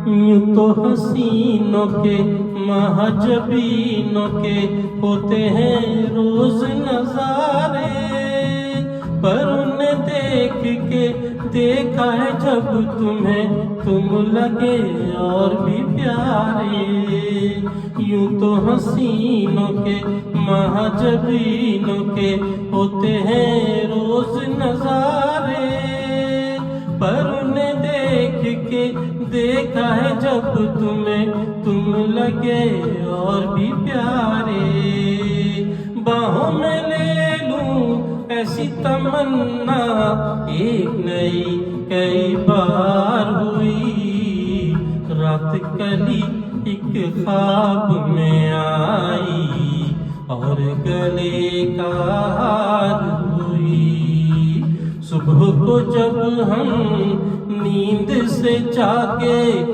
यूं तो हसीनों के महजबीनों के होते हैं रोज नजारे, पर उन्हें देख के देखा है जब तुम्हें तुम लगे और भी प्यारे। यूं तो हसीनों के महजबीनों के होते हैं रोज नजारे, पर उन्हें देख के देखा है जब तुम्हें तुम लगे और भी प्यारे। बाहों में ले लूं ऐसी तमन्ना एक नई कई बार हुई, रात कली एक ख्वाब में आई और गले का हार हुई। सुबह को जब हम नींद से जागे